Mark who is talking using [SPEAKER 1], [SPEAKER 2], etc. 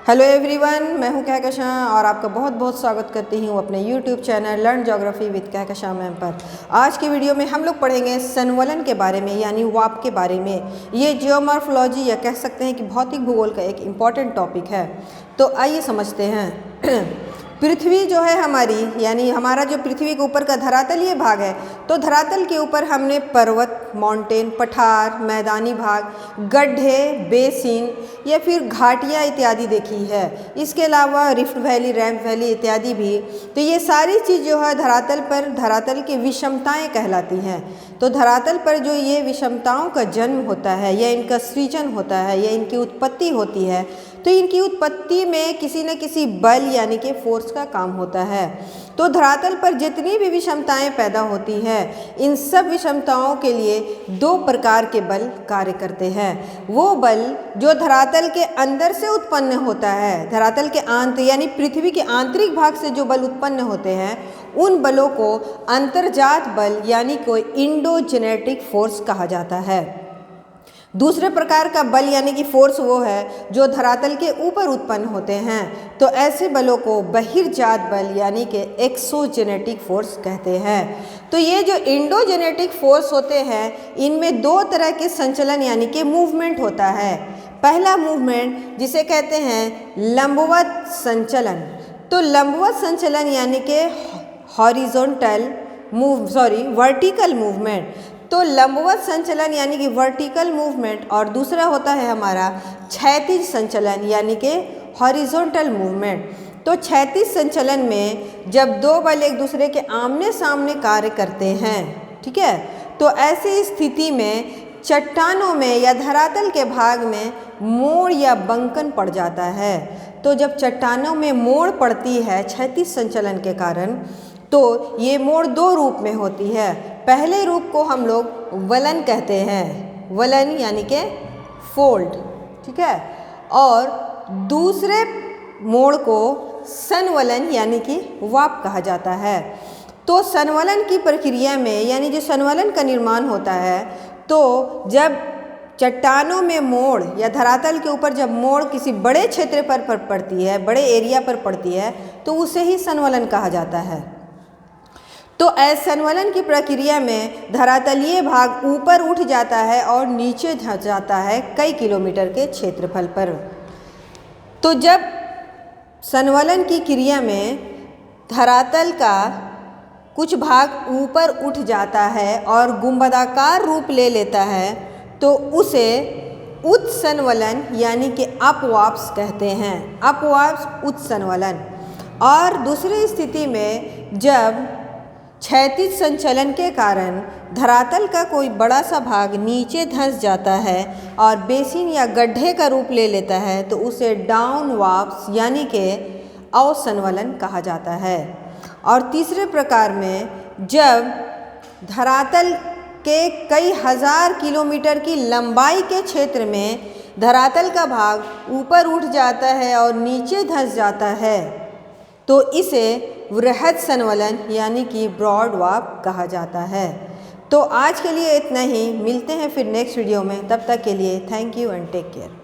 [SPEAKER 1] Hello everyone, मैं हूं कहकशां और आपका बहुत बहुत स्वागत करती हूं अपने YouTube channel learn geography with Kahkashan ma'am पर। आज की वीडियो में हम लोग पढ़ेंगे संवलन के बारे में, यानी वाप के बारे में। ये जियोमॉर्फोलॉजी या कह सकते हैं कि भौतिक भूगोल का एक इम्पॉर्टेंट टॉपिक है। तो आइए समझते हैं। पृथ्वी जो है हमारी, यानी हमारा जो पृथ्वी के ऊपर का धरातलीय भाग है, तो धरातल के ऊपर हमने पर्वत, माउंटेन, पठार, मैदानी भाग, गड्ढे, बेसिन या फिर घाटियाँ इत्यादि देखी है। इसके अलावा रिफ्ट वैली, रैम्प वैली इत्यादि भी। तो ये सारी चीज़ जो है धरातल पर, धरातल की विषमताएं कहलाती हैं। तो धरातल पर जो ये विषमताओं का जन्म होता है या इनका सृजन होता है या इनकी उत्पत्ति होती है, तो इनकी उत्पत्ति में किसी न किसी बल यानी कि फोर्स का काम होता है। तो धरातल पर जितनी भी विषमताएं पैदा होती हैं, इन सब विषमताओं के लिए दो प्रकार के बल कार्य करते हैं। वो बल जो धरातल के अंदर से उत्पन्न होता है, धरातल के यानी पृथ्वी के आंतरिक भाग से जो बल उत्पन्न होते हैं, उन बलों को अंतर्जात बल यानी कोई इंडोजेनेटिक फोर्स कहा जाता है। दूसरे प्रकार का बल यानी कि फोर्स वो है जो धरातल के ऊपर उत्पन्न होते हैं। तो ऐसे बलों को बहिर्जात बल यानी कि एक्सोजेनेटिक फोर्स कहते हैं। तो ये जो इंडोजेनेटिक फोर्स होते हैं, इनमें दो तरह के संचलन यानी कि मूवमेंट होता है। पहला मूवमेंट जिसे कहते हैं लंबवत संचलन। तो लंबवत संचलन यानी कि वर्टिकल मूवमेंट। तो लंबवत संचलन यानी कि वर्टिकल मूवमेंट, और दूसरा होता है हमारा क्षैतिज संचलन यानी कि हॉरिजॉन्टल मूवमेंट। तो क्षैतिज संचलन में जब दो बल एक दूसरे के आमने सामने कार्य करते हैं, ठीक है, तो ऐसी स्थिति में चट्टानों में या धरातल के भाग में मोड़ या बंकन पड़ जाता है। तो जब चट्टानों में मोड़ पड़ती है क्षैतिज संचलन के कारण, तो ये मोड़ दो रूप में होती है। पहले रूप को हम लोग वलन कहते हैं, वलन यानी कि फोल्ड, ठीक है, और दूसरे मोड़ को संवलन यानी कि वाप कहा जाता है। तो संवलन की प्रक्रिया में, यानी जो संवलन का निर्माण होता है, तो जब चट्टानों में मोड़ या धरातल के ऊपर जब मोड़ किसी बड़े क्षेत्र पर पड़ती है, बड़े एरिया पर पड़ती है, तो उसे ही संवलन कहा जाता है। तो संवलन की प्रक्रिया में धरातलीय भाग ऊपर उठ जाता है और नीचे धंस जाता है कई किलोमीटर के क्षेत्रफल पर। तो जब संवलन की क्रिया में धरातल का कुछ भाग ऊपर उठ जाता है और गुंबदाकार रूप ले लेता है, तो उसे उत्संवलन यानी कि अपवाप्स कहते हैं, अपवाप्स उत्संवलन। और दूसरी स्थिति में जब क्षैतिज संचलन के कारण धरातल का कोई बड़ा सा भाग नीचे धंस जाता है और बेसिन या गड्ढे का रूप ले लेता है, तो उसे डाउन वाप्स यानी कि अवसंवलन कहा जाता है। और तीसरे प्रकार में जब धरातल के कई हजार किलोमीटर की लंबाई के क्षेत्र में धरातल का भाग ऊपर उठ जाता है और नीचे धंस जाता है, तो इसे वृहद संवलन यानी कि ब्रॉड वाप कहा जाता है। तो आज के लिए इतना ही, मिलते हैं फिर नेक्स्ट वीडियो में। तब तक के लिए thank you and take care.